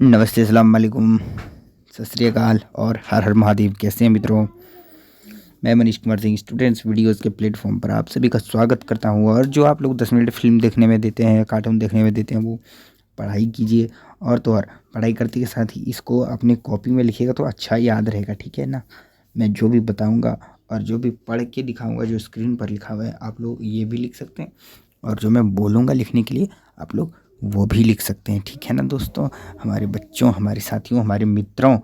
नमस्ते, अस्सलाम वालेकुम, सत श्री अकाल और हर हर महादेव। कैसे हैं मित्रों? मैं मनीष कुमार सिंह स्टूडेंट्स वीडियोस के प्लेटफॉर्म पर आप सभी का स्वागत करता हूं। और जो आप लोग 10 मिनट फिल्म देखने में देते हैं, कार्टून देखने में देते हैं, वो पढ़ाई कीजिए। और तो और पढ़ाई करते के साथ ही इसको अपनी कॉपी में लिखिएगा तो अच्छा याद रहेगा, ठीक है ना। मैं जो भी बताऊँगा और जो भी पढ़ के दिखाऊँगा, जो स्क्रीन पर लिखा हुआ है, आप लोग ये भी लिख सकते हैं। और जो मैं बोलूँगा लिखने के लिए, आप लोग वो भी लिख सकते हैं, ठीक है ना दोस्तों, हमारे बच्चों, हमारे साथियों, हमारे मित्रों।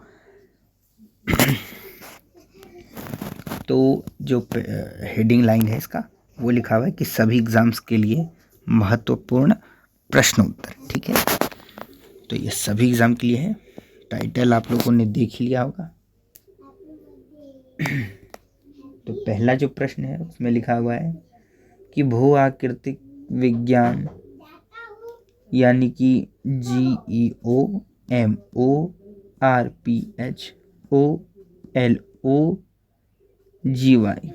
तो जो हेडिंग लाइन है इसका, वो लिखा हुआ है कि सभी एग्ज़ाम्स के लिए महत्वपूर्ण प्रश्न उत्तर, ठीक है। तो ये सभी एग्ज़ाम के लिए है। टाइटल आप लोगों ने देख ही लिया होगा। तो पहला जो प्रश्न है उसमें लिखा हुआ है कि भू आकृतिक विज्ञान यानी कि GEOMORPHOLOGY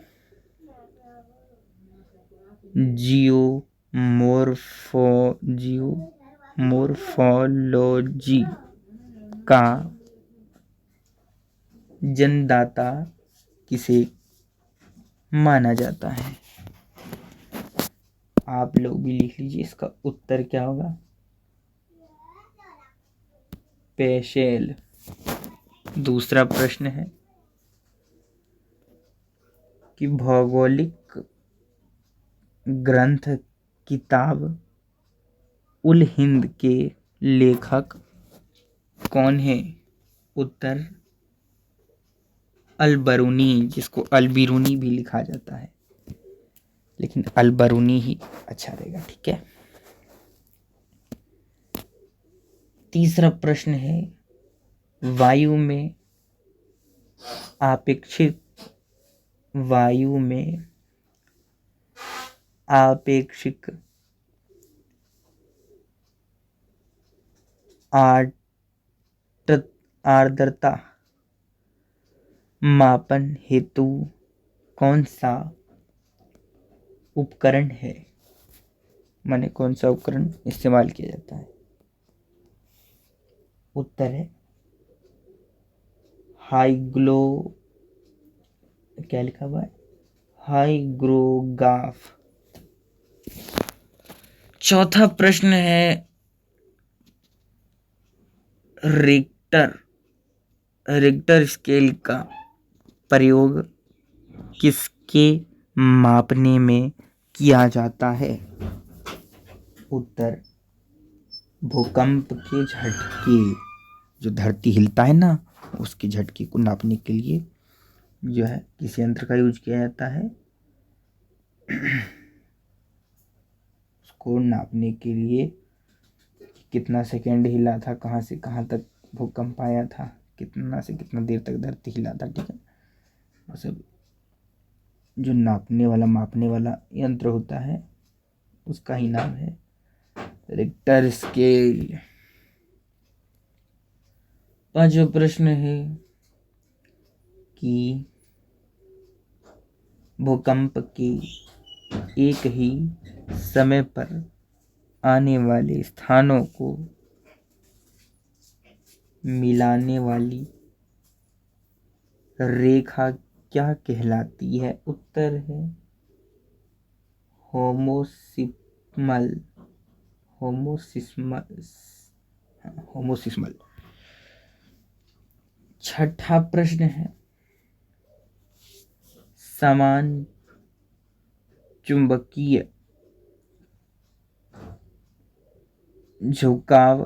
जियोमोर्फोलॉजी का जन्मदाता किसे माना जाता है? आप लोग भी लिख लीजिए, इसका उत्तर क्या होगा? पेशेल। दूसरा प्रश्न है कि भौगोलिक ग्रंथ किताब उल हिंद के लेखक कौन है? उत्तर अल-बरूनी, जिसको अल-बिरूनी भी लिखा जाता है, लेकिन अल-बरूनी ही अच्छा रहेगा, ठीक है। तीसरा प्रश्न है वायु में आपेक्षिक आर्द्रता मापन हेतु कौन सा उपकरण है? माने कौन सा उपकरण इस्तेमाल किया जाता है? उत्तर है क्या लिखा हुआ है? हाइग्रोग्राफ। चौथा प्रश्न है रिक्टर स्केल का प्रयोग किसके मापने में किया जाता है? उत्तर भूकंप के झटके, जो धरती हिलता है ना, उसके झटके को नापने के लिए जो है किस यंत्र का यूज किया जाता है? उसको नापने के लिए कितना सेकेंड हिला था, कहाँ से कहाँ तक भूकंप आया था, कितना से कितना देर तक धरती हिला था, ठीक है। वो सब जो नापने वाला मापने वाला यंत्र होता है उसका ही नाम है रिक्टर स्केल। पांचवा प्रश्न है कि भूकंप के एक ही समय पर आने वाले स्थानों को मिलाने वाली रेखा क्या कहलाती है? उत्तर है होमोसिस्मल। छठा प्रश्न है समान चुंबकीय झुकाव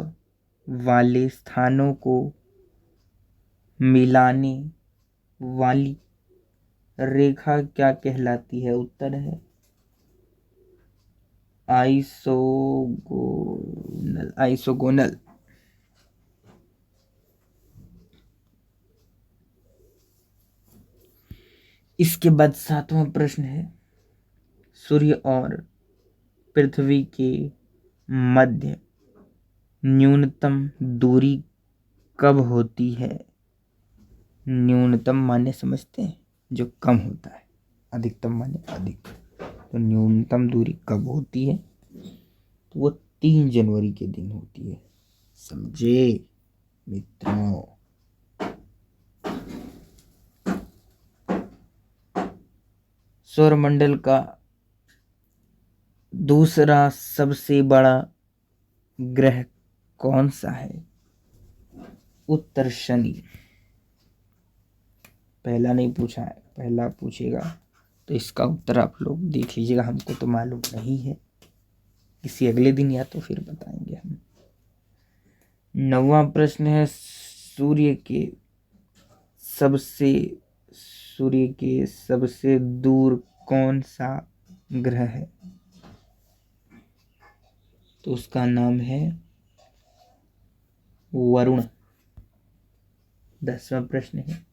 वाले स्थानों को मिलाने वाली रेखा क्या कहलाती है? उत्तर है आइसोगोनल। इसके बाद सातवां प्रश्न है सूर्य और पृथ्वी के मध्य न्यूनतम दूरी कब होती है? न्यूनतम माने समझते हैं, जो कम होता है, अधिकतम माने अधिक। तो न्यूनतम दूरी कब होती है? तो वो 3 जनवरी के दिन होती है, समझे। मित्रों। सौरमंडल का दूसरा सबसे बड़ा ग्रह कौन सा है? उत्तर शनि। पहला नहीं पूछा है, पहला पूछेगा तो इसका उत्तर आप लोग देख लीजिएगा, हमको तो मालूम नहीं है, किसी अगले दिन या तो फिर बताएंगे हम। 9वां प्रश्न है, सूर्य के सबसे दूर कौन सा ग्रह है? तो उसका नाम है वरुण। 10वां प्रश्न है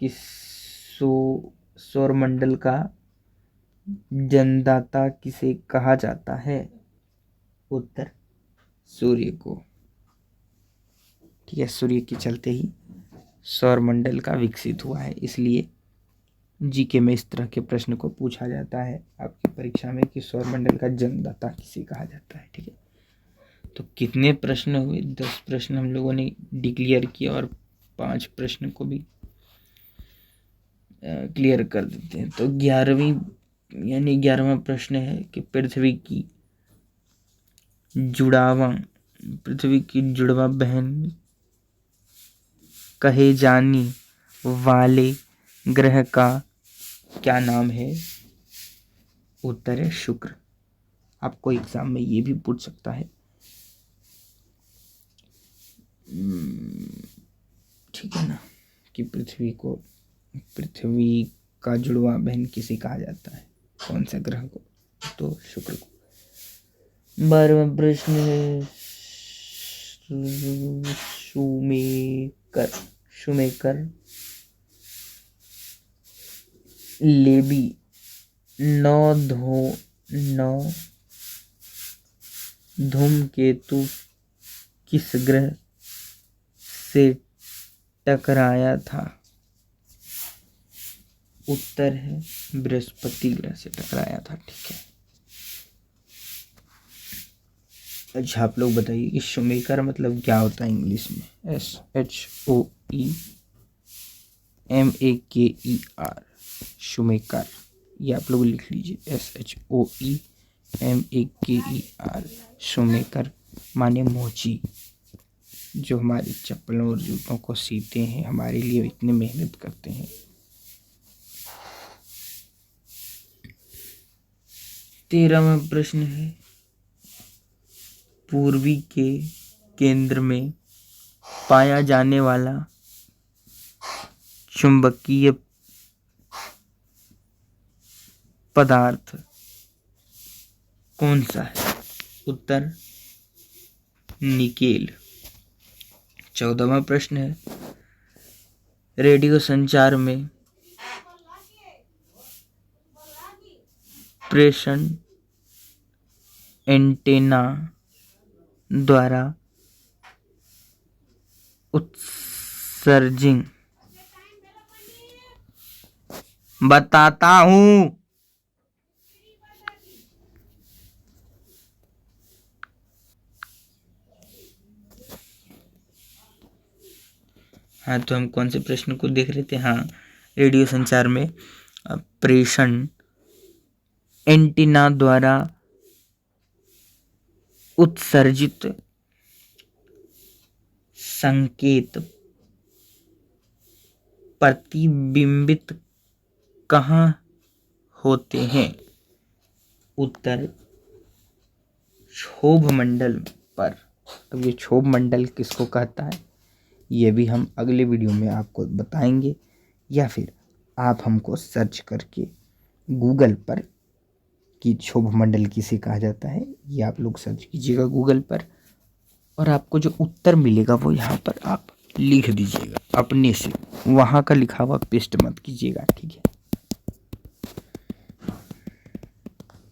कि सौरमंडल का जन्मदाता किसे कहा जाता है? उत्तर सूर्य को। ठीक है, सूर्य के चलते ही सौरमंडल का विकसित हुआ है, इसलिए जीके में इस तरह के प्रश्न को पूछा जाता है आपकी परीक्षा में कि सौरमंडल का जन्मदाता किसे कहा जाता है। ठीक है, तो कितने प्रश्न हुए? 10 प्रश्न हम लोगों ने डिक्लेयर किया और 5 प्रश्न को भी क्लियर कर देते हैं। तो 11वां प्रश्न है कि पृथ्वी की जुड़वा बहन कहे जाने वाले ग्रह का क्या नाम है? उत्तर है शुक्र। आपको एग्जाम में ये भी पूछ सकता है। ठीक है ना, कि पृथ्वी का जुड़वा बहन किसे कहा जाता है, कौन सा ग्रह को? तो शुक्र को। 12वां प्रश्न है, शूमेकर लेबी 9 धूमकेतु किस ग्रह से टकराया था? उत्तर है बृहस्पति ग्रह से टकराया था। ठीक है, अच्छा आप लोग बताइए कि शूमेकर मतलब क्या होता है इंग्लिश में? SHOEMAKER, shoemaker. ये आप लोग लिख लीजिए, SHOEMAKER, शूमेकर माने मोची, जो हमारे चप्पलों और जूतों को सीते हैं, हमारे लिए इतनी मेहनत करते हैं। 13वां प्रश्न है, पूर्वी के केंद्र में पाया जाने वाला चुंबकीय पदार्थ कौन सा है? उत्तर निकेल। 14वां प्रश्न है, रेडियो संचार में प्रेषण एंटेना द्वारा उत्सर्जित बताता हूँ। हाँ, तो हम कौन से प्रश्न को देख रहे थे? हाँ, रेडियो संचार में प्रेषण एंटीना द्वारा उत्सर्जित संकेत प्रतिबिंबित कहाँ होते हैं? उत्तर क्षोभ मंडल पर। अब ये क्षोभ मंडल किसको कहता है, ये भी हम अगले वीडियो में आपको बताएंगे, या फिर आप हमको सर्च करके गूगल पर कि क्षोभ मंडल किसे कहा जाता है, ये आप लोग सर्च कीजिएगा गूगल पर, और आपको जो उत्तर मिलेगा वो यहाँ पर आप लिख दीजिएगा अपने से, वहाँ का लिखा हुआ पेस्ट मत कीजिएगा। ठीक है,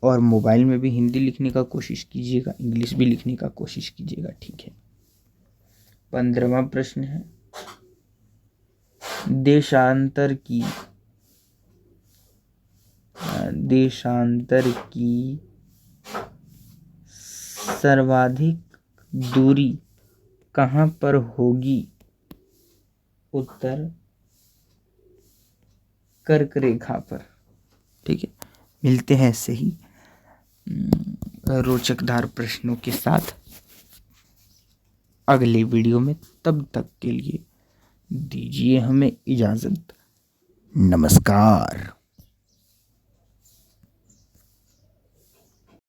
और मोबाइल में भी हिंदी लिखने का कोशिश कीजिएगा, इंग्लिश भी लिखने का कोशिश कीजिएगा। ठीक है, 15वां प्रश्न है, देशांतर की सर्वाधिक दूरी कहाँ पर होगी? उत्तर कर्क रेखा पर। ठीक है, मिलते हैं ऐसे ही रोचकदार प्रश्नों के साथ अगले वीडियो में। तब तक के लिए दीजिए हमें इजाज़त। नमस्कार।